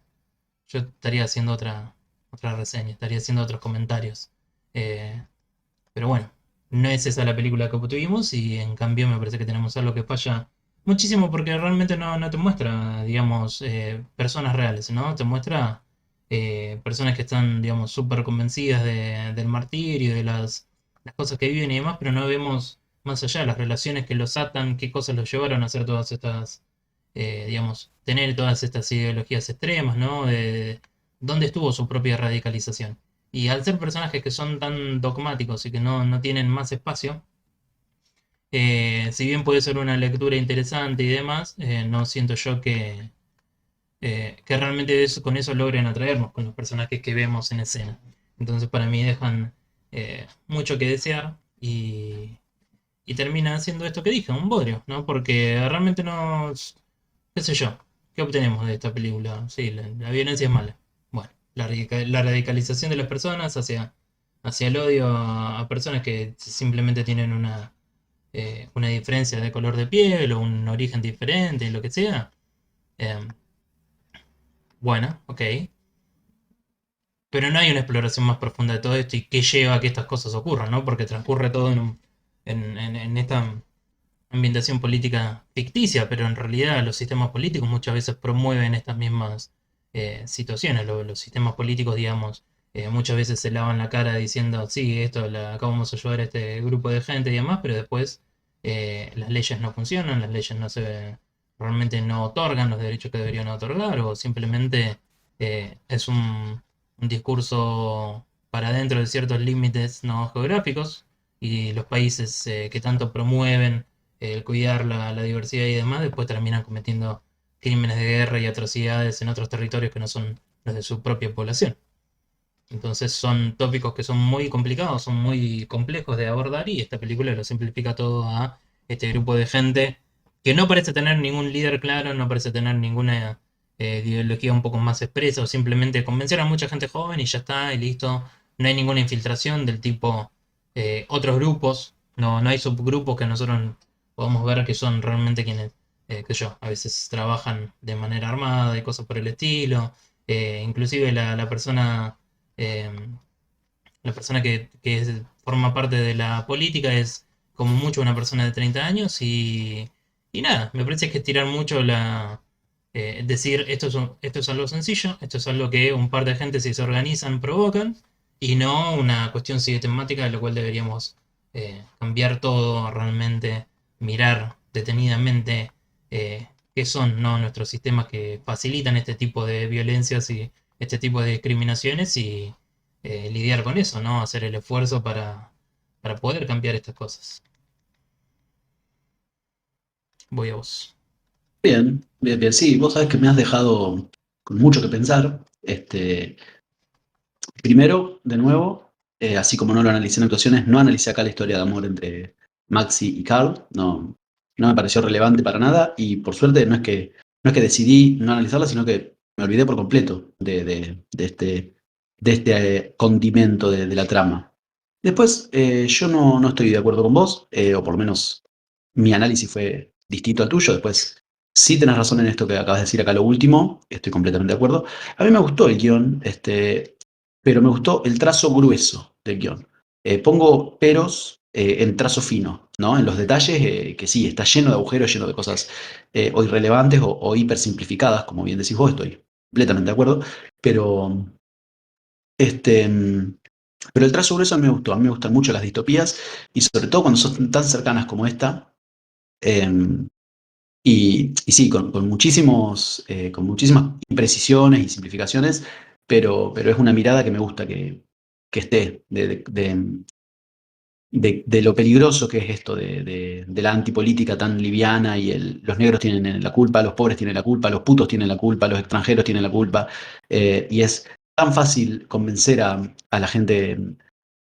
yo estaría haciendo otra reseña, estaría haciendo otros comentarios. Eh, pero bueno, no es esa la película que tuvimos y en cambio me parece que tenemos algo que falla muchísimo porque realmente no te muestra, digamos, personas reales, ¿no? Te muestra personas que están, digamos, súper convencidas del martirio, de las cosas que viven y demás, pero no vemos más allá las relaciones que los atan, qué cosas los llevaron a hacer todas estas, digamos, tener todas estas ideologías extremas, ¿no? De dónde estuvo su propia radicalización. Y al ser personajes que son tan dogmáticos y que no tienen más espacio, si bien puede ser una lectura interesante y demás, no siento yo que realmente con eso logren atraernos con los personajes que vemos en escena. Entonces para mí dejan mucho que desear y termina haciendo esto que dije, un bodrio, ¿no? Porque realmente no, qué sé yo, ¿qué obtenemos de esta película? Sí, la violencia es mala. Bueno, la radicalización de las personas hacia el odio a personas que simplemente tienen una diferencia de color de piel o un origen diferente, lo que sea. Eh, bueno, ok. Pero no hay una exploración más profunda de todo esto y qué lleva a que estas cosas ocurran, ¿no? Porque transcurre todo en esta ambientación política ficticia, pero en realidad los sistemas políticos muchas veces promueven estas mismas situaciones. Los sistemas políticos, digamos, muchas veces se lavan la cara diciendo, sí, acá vamos a ayudar a este grupo de gente y demás, pero después las leyes no funcionan, las leyes realmente no otorgan los derechos que deberían otorgar, o simplemente es un discurso para dentro de ciertos límites no geográficos, y los países que tanto promueven el cuidar la diversidad y demás, después terminan cometiendo crímenes de guerra y atrocidades en otros territorios que no son los de su propia población. Entonces son tópicos que son muy complicados, son muy complejos de abordar y esta película lo simplifica todo a este grupo de gente que no parece tener ningún líder claro, no parece tener ninguna ideología un poco más expresa o simplemente convencer a mucha gente joven y ya está, y listo. No hay ninguna infiltración del tipo otros grupos, no hay subgrupos que nosotros podamos ver que son realmente quienes, que yo, a veces trabajan de manera armada y cosas por el estilo. Inclusive eh, la persona que forma parte de la política es como mucho una persona de 30 años y nada, me parece que es tirar mucho decir esto es algo sencillo, esto es algo que un par de gente si se organizan provocan y no una cuestión sistemática de lo cual deberíamos cambiar todo realmente, mirar detenidamente qué son, ¿no? Nuestros sistemas que facilitan este tipo de violencias y este tipo de discriminaciones y lidiar con eso, ¿no? Hacer el esfuerzo para poder cambiar estas cosas. Voy a vos. Bien, bien, bien. Sí, vos sabés que me has dejado con mucho que pensar. Primero, de nuevo, así como no lo analicé en actuaciones, no analicé acá la historia de amor entre Maxi y Carl. No, no me pareció relevante para nada. Y por suerte no es que decidí no analizarla, sino que me olvidé por completo de este condimento de la trama. Después, yo no estoy de acuerdo con vos, o por lo menos mi análisis fue distinto al tuyo. Después, sí tenés razón en esto que acabas de decir acá lo último, estoy completamente de acuerdo. A mí me gustó el guión, pero me gustó el trazo grueso del guión. Pongo peros en trazo fino, ¿no? En los detalles, que sí, está lleno de agujeros, lleno de cosas o irrelevantes o hipersimplificadas, como bien decís vos, estoy completamente de acuerdo, pero este, pero el trazo grueso me gustó. A mí me gustan mucho las distopías y sobre todo cuando son tan cercanas como esta. eh, y sí, con muchísimas imprecisiones y simplificaciones, pero es una mirada que me gusta que esté de lo peligroso que es esto de la antipolítica tan liviana y los negros tienen la culpa, los pobres tienen la culpa, los putos tienen la culpa, los extranjeros tienen la culpa, y es tan fácil convencer a la gente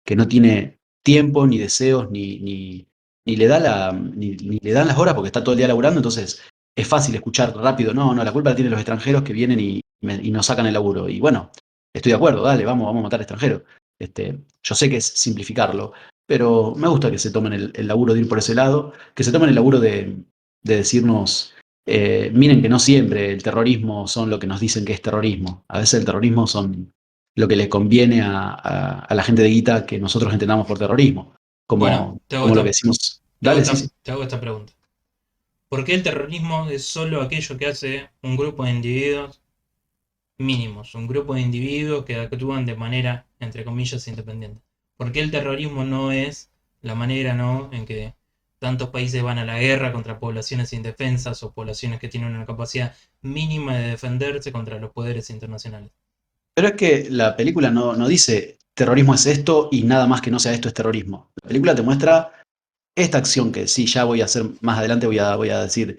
que no tiene tiempo, ni deseos, ni le da ni le dan las horas porque está todo el día laburando, entonces es fácil escuchar rápido, no, la culpa la tienen los extranjeros que vienen y nos sacan el laburo. Y bueno, estoy de acuerdo, dale, vamos a matar extranjeros. Yo sé que es simplificarlo, pero me gusta que se tomen el laburo de ir por ese lado, que se tomen el laburo de decirnos, miren que no siempre el terrorismo son lo que nos dicen que es terrorismo. A veces el terrorismo son lo que le conviene a la gente de guita que nosotros entendamos por terrorismo, Bueno, como lo que decimos. Dale, sí, sí. te hago esta pregunta. ¿Por qué el terrorismo es solo aquello que hace un grupo de individuos mínimos, un grupo de individuos que actúan de manera, entre comillas, independiente? ¿Por qué el terrorismo no es la manera, ¿no?, en que tantos países van a la guerra contra poblaciones indefensas o poblaciones que tienen una capacidad mínima de defenderse contra los poderes internacionales? Pero es que la película no dice terrorismo es esto y nada más que no sea esto es terrorismo. La película te muestra esta acción que sí, ya voy a hacer más adelante, voy a decir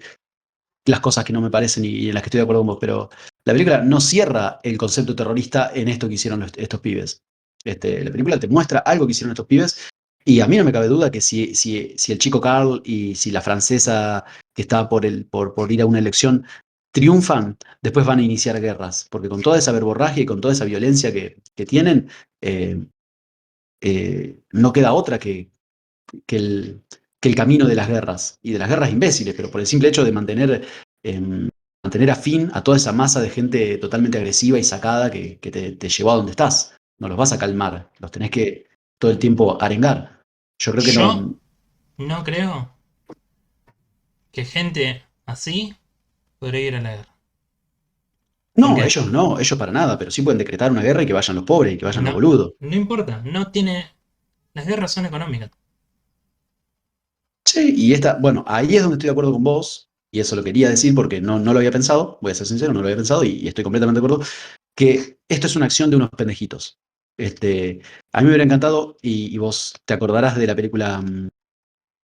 las cosas que no me parecen y en las que estoy de acuerdo con vos, pero la película no cierra el concepto terrorista en esto que hicieron estos pibes. La película te muestra algo que hicieron estos pibes y a mí no me cabe duda que si el chico Carl y si la francesa que está por ir a una elección triunfan, después van a iniciar guerras, porque con toda esa verborragia y con toda esa violencia que tienen, eh, no queda otra que el camino de las guerras, y de las guerras imbéciles, pero por el simple hecho de mantener afín a toda esa masa de gente totalmente agresiva y sacada que te llevó a donde estás. No los vas a calmar, los tenés que todo el tiempo arengar. Yo creo que Yo no. no creo que gente así podría ir a la guerra. ¿Por No, qué? ellos no, ellos para nada, pero sí pueden decretar una guerra y que vayan los pobres y que vayan los No, boludos. no importa, no tiene... Las guerras son económicas. Sí, y bueno, ahí es donde estoy de acuerdo con vos, y eso lo quería decir porque no lo había pensado, voy a ser sincero, no lo había pensado y estoy completamente de acuerdo, que esto es una acción de unos pendejitos. A mí me hubiera encantado, y vos te acordarás de la película,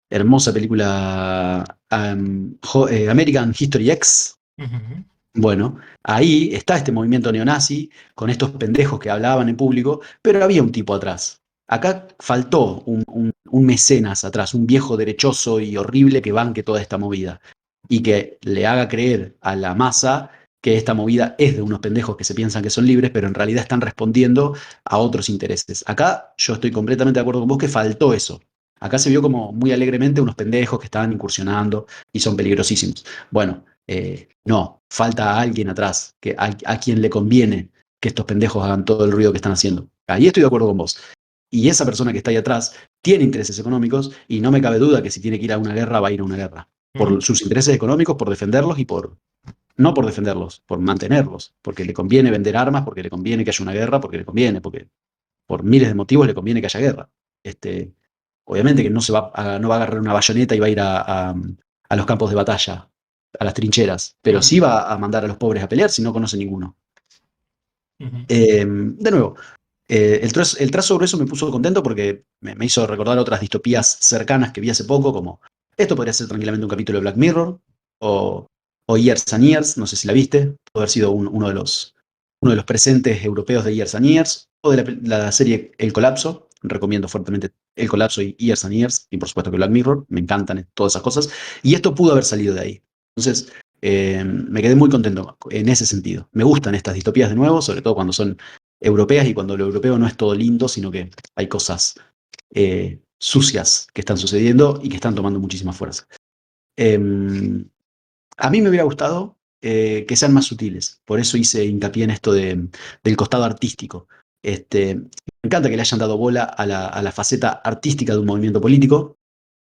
hermosa película American History X. Ujú. Bueno, ahí está este movimiento neonazi con estos pendejos que hablaban en público, pero había un tipo atrás. Acá faltó un mecenas atrás, un viejo derechoso y horrible que banque toda esta movida y que le haga creer a la masa que esta movida es de unos pendejos que se piensan que son libres, pero en realidad están respondiendo a otros intereses. Acá yo estoy completamente de acuerdo con vos que faltó eso. Acá se vio como muy alegremente unos pendejos que estaban incursionando y son peligrosísimos. Bueno, no, falta alguien atrás, a quien le conviene que estos pendejos hagan todo el ruido que están haciendo. Ahí estoy de acuerdo con vos. Y esa persona que está ahí atrás tiene intereses económicos y no me cabe duda que si tiene que ir a una guerra, va a ir a una guerra. Ujú. Por sus intereses económicos, por defenderlos y no por defenderlos, por mantenerlos. Porque le conviene vender armas, porque le conviene que haya una guerra, porque le conviene, porque por miles de motivos le conviene que haya guerra. Este, Obviamente que no va a agarrar una bayoneta y va a ir a los campos de batalla, a las trincheras, pero Ujú. sí va a mandar a los pobres a pelear si no conoce ninguno. Ujú. De nuevo, el trazo grueso me puso contento porque me hizo recordar otras distopías cercanas que vi hace poco, como esto podría ser tranquilamente un capítulo de Black Mirror, o Years and Years, no sé si la viste, puede haber sido uno de los presentes europeos de Years and Years, o de la serie El Colapso, recomiendo fuertemente El Colapso y Years and Years, y por supuesto que Black Mirror, me encantan todas esas cosas, y esto pudo haber salido de ahí. Entonces, me quedé muy contento en ese sentido. Me gustan estas distopías de nuevo, sobre todo cuando son europeas y cuando lo europeo no es todo lindo, sino que hay cosas sucias que están sucediendo y que están tomando muchísima fuerza. A mí me hubiera gustado que sean más sutiles, por eso hice hincapié en esto del costado artístico. Me encanta que le hayan dado bola a la faceta artística de un movimiento político,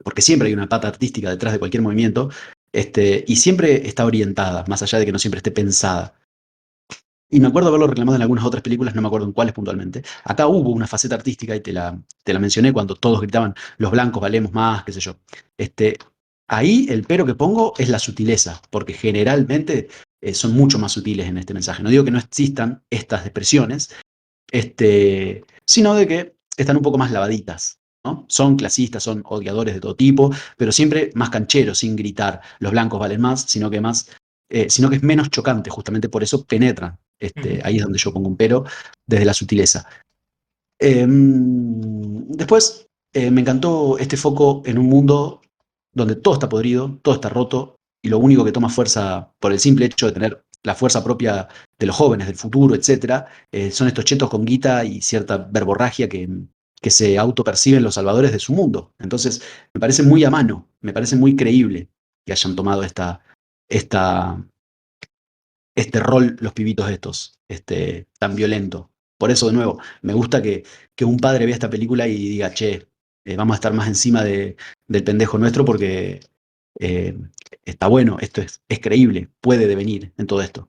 porque siempre hay una pata artística detrás de cualquier movimiento, y siempre está orientada, más allá de que no siempre esté pensada. Y me acuerdo haberlo reclamado en algunas otras películas, no me acuerdo en cuáles puntualmente. Acá hubo una faceta artística y te la mencioné cuando todos gritaban, los blancos valemos más, qué sé yo. Este, Ahí el pero que pongo es la sutileza, porque generalmente son mucho más sutiles en este mensaje. No digo que no existan estas expresiones, sino de que están un poco más lavaditas, ¿no? Son clasistas, son odiadores de todo tipo, pero siempre más cancheros, sin gritar, los blancos valen más, sino que es menos chocante, justamente por eso penetran. Ahí es donde yo pongo un pero, desde la sutileza. Después, me encantó este foco en un mundo donde todo está podrido, todo está roto, y lo único que toma fuerza por el simple hecho de tener la fuerza propia de los jóvenes, del futuro, etcétera, son estos chetos con guita y cierta verborragia que se autoperciben los salvadores de su mundo. Entonces, me parece muy a mano, me parece muy creíble que hayan tomado esta, este rol los pibitos estos, tan violento. Por eso, de nuevo, me gusta que un padre vea esta película y diga, che, vamos a estar más encima del pendejo nuestro porque eh, está bueno, esto es creíble, puede devenir en todo esto.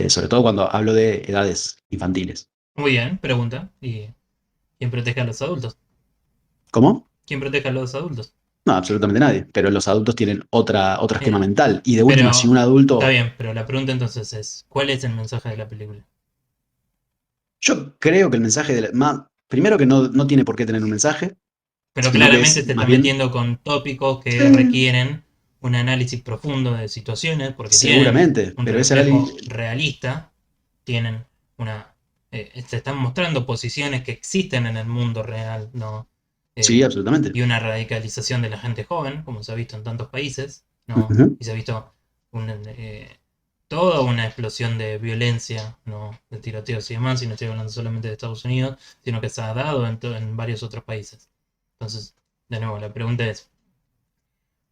Sobre todo cuando hablo de edades infantiles. Muy bien, pregunta. ¿Y quién protege a los adultos? ¿Cómo? ¿Quién protege a los adultos? No, absolutamente nadie. Pero los adultos tienen otro esquema Eh, mental. Y de última, si pero, un está adulto. bien, pero la pregunta entonces es, ¿cuál es el mensaje de la película? Yo creo que el mensaje primero que no tiene por qué tener un mensaje, Pero sino que claramente es se está más bien. metiendo con tópicos que Sí, requieren un análisis profundo de situaciones, porque tienen seguramente. un Pero ese reflejo análisis. realista, tienen una... se están mostrando posiciones que existen en el mundo real, ¿no? Sí, Eh, absolutamente. y una radicalización de la gente joven, como se ha visto en tantos países, ¿no? Ujú, Y se ha visto toda una explosión de violencia, ¿no? De tiroteos y demás, y no estoy hablando solamente de Estados Unidos, sino que se ha dado en varios otros países. Entonces, de nuevo, la pregunta es,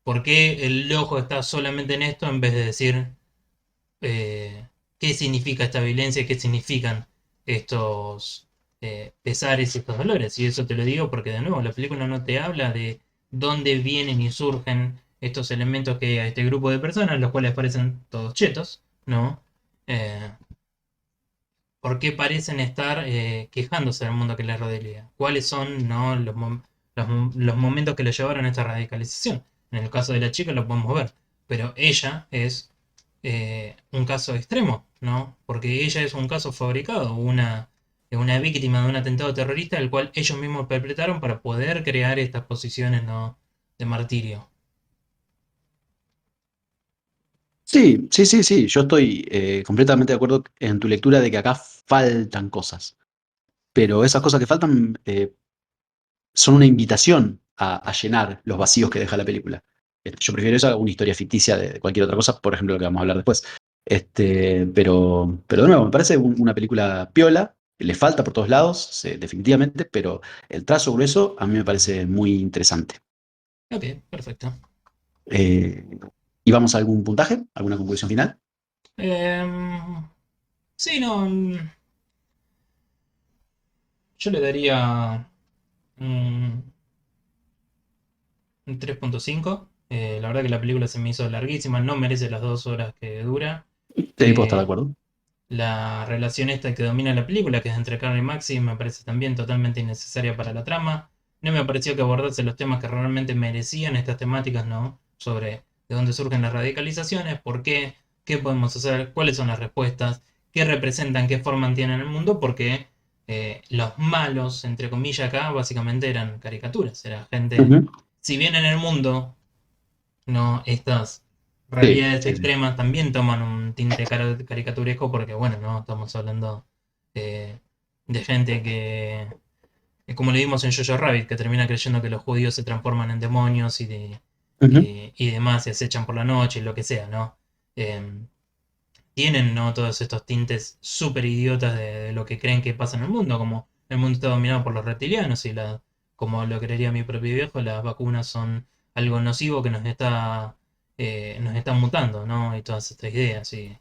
¿por qué el ojo está solamente en esto en vez de decir qué significa esta violencia y qué significan estos pesares y estos dolores? Y eso te lo digo porque, de nuevo, la película no te habla de dónde vienen y surgen estos elementos que a este grupo de personas, los cuales parecen todos chetos, ¿no? Eh, ¿Por qué parecen estar quejándose del mundo que les rodea? ¿Cuáles son, no, los momentos que le llevaron a esta radicalización? En el caso de la chica lo podemos ver, pero ella es un caso extremo, ¿no? Porque ella es un caso fabricado, una víctima de un atentado terrorista, el cual ellos mismos perpetraron para poder crear estas posiciones, ¿no? De martirio. sí, sí, sí, sí. Yo estoy completamente de acuerdo en tu lectura de que acá faltan cosas. Pero esas cosas que faltan son una invitación a llenar los vacíos que deja la película. Yo prefiero eso a una historia ficticia de cualquier otra cosa, por ejemplo, lo que vamos a hablar después. Pero de nuevo, me parece una película piola, le falta por todos lados, definitivamente, pero el trazo grueso a mí me parece muy interesante. Ok, perfecto. Eh, ¿Y vamos a algún puntaje? ¿Alguna conclusión final? Em, sí, no. Yo le daría un 3.5. La verdad que la película se me hizo larguísima, no merece las 2 horas que dura. Sí, puedo estar de Eh, acuerdo. la relación esta que domina la película, que es entre Carl y Maxi, me parece también totalmente innecesaria para la trama. No me pareció que abordase los temas que realmente merecían estas temáticas, ¿no? Sobre de dónde surgen las radicalizaciones, por qué, qué podemos hacer, cuáles son las respuestas, qué representan, qué forma tienen el mundo, porque los malos, entre comillas, acá básicamente eran caricaturas, era gente, Ujú. si bien en el mundo, no, estas Sí, realidades sí, sí. extremas también toman un tinte caricaturesco porque, bueno, no estamos hablando eh, de gente que, como le vimos en Jojo Rabbit, que termina creyendo que los judíos se transforman en demonios Ujú, y demás, se acechan por la noche y lo que sea, ¿no? Em, tienen, ¿no? Todos estos tintes súper idiotas de lo que creen que pasa en el mundo, como el mundo está dominado por los reptilianos y como lo creería mi propio viejo, las vacunas son algo nocivo que nos está mutando, ¿no? Y todas estas ideas. Y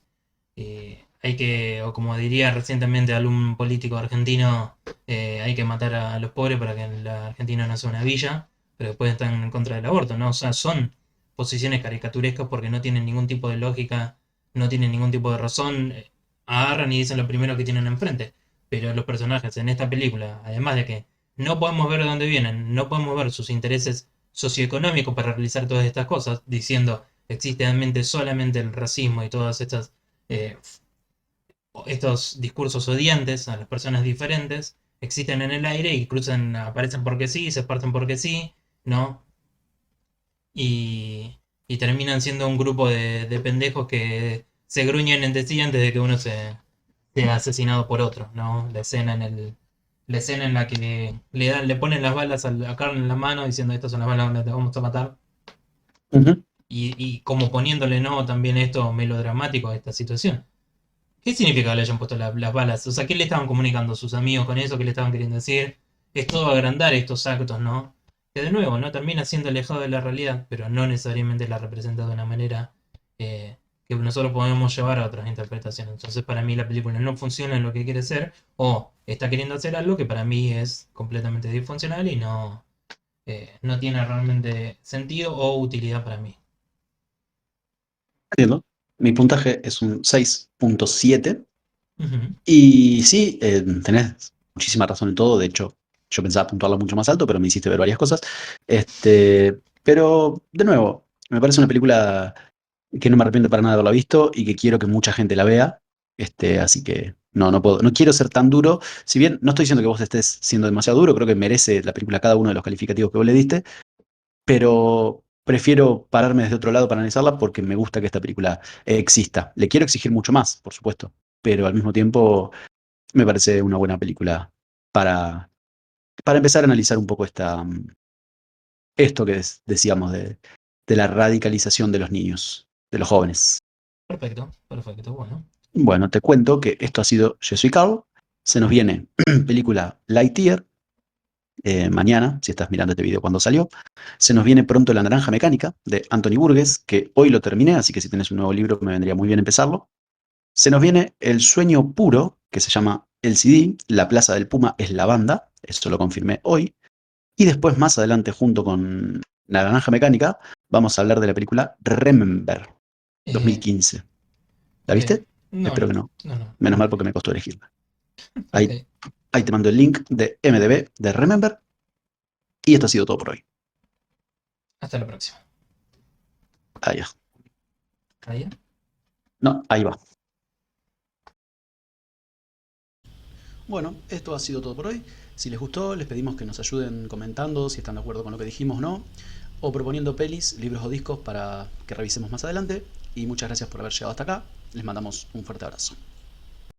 hay que, o como diría recientemente algún político argentino, hay que matar a los pobres para que la Argentina no sea una villa, pero después están en contra del aborto, ¿no? O sea, son posiciones caricaturescas porque no tienen ningún tipo de lógica, no tienen ningún tipo de razón, agarran y dicen lo primero que tienen enfrente. Pero los personajes en esta película, además de que no podemos ver de dónde vienen, no podemos ver sus intereses socioeconómicos para realizar todas estas cosas, diciendo existe en mente solamente el racismo y todas estas eh, estos discursos odiantes a las personas diferentes existen en el aire y cruzan, aparecen porque sí, se parten porque sí, ¿no? Y, y terminan siendo un grupo de pendejos que se gruñen entre sí antes de que uno sea asesinado por otro, ¿no? La escena en la que le ponen las balas a Carl en la mano diciendo estas son las balas con las que te vamos a matar. Ujú. Y como poniéndole, ¿no? También esto melodramático a esta situación. ¿Qué significa que le hayan puesto las balas? O sea, ¿qué le estaban comunicando a sus amigos con eso? ¿Qué le estaban queriendo decir? Es todo agrandar estos actos, ¿no? Que de nuevo, ¿no? Termina siendo alejado de la realidad, pero no necesariamente la representa de una manera que nosotros podemos llevar a otras interpretaciones. Entonces, para mí la película no funciona en lo que quiere ser, o está queriendo hacer algo que para mí es completamente disfuncional y no tiene realmente sentido o utilidad para mí. Entiendo. Mi puntaje es un 6.7. Ujú. Y sí, tenés muchísima razón en todo. De hecho, yo pensaba puntuarla mucho más alto, pero me hiciste ver varias cosas. Pero, de nuevo, me parece una película que no me arrepiento para nada de haberla visto y que quiero que mucha gente la vea. Así que no puedo, no quiero ser tan duro. Si bien no estoy diciendo que vos estés siendo demasiado duro, creo que merece la película cada uno de los calificativos que vos le diste, pero prefiero pararme desde otro lado para analizarla porque me gusta que esta película exista. Le quiero exigir mucho más, por supuesto, pero al mismo tiempo me parece una buena película para, para empezar a analizar un poco esto que decíamos de la radicalización de los niños, de los jóvenes. Perfecto, perfecto, bueno. Bueno, te cuento que esto ha sido Yo soy Carl. Se nos viene película Lightyear, mañana, si estás mirando este video cuando salió. Se nos viene pronto La Naranja Mecánica, de Anthony Burgess, que hoy lo terminé, así que si tenés un nuevo libro me vendría muy bien empezarlo. Se nos viene El Sueño Puro, que se llama El CD, La Plaza del Puma es la banda, eso lo confirmé hoy. Y después, más adelante, junto con La Naranja Mecánica, vamos a hablar de la película Remember, Eh, 2015. ¿La ok. viste? No, Espero no, que no. no, no, Menos no mal lo vi. porque me costó elegirla. Ok, Ahí, ahí te mando el link de MDB de Remember. Y esto ha sido todo por hoy. hasta la próxima. Ahí va. Ahí. No, ahí va. Bueno, esto ha sido todo por hoy. Si les gustó, les pedimos que nos ayuden comentando si están de acuerdo con lo que dijimos o no, o proponiendo pelis, libros o discos para que revisemos más adelante. Y muchas gracias por haber llegado hasta acá. Les mandamos un fuerte abrazo.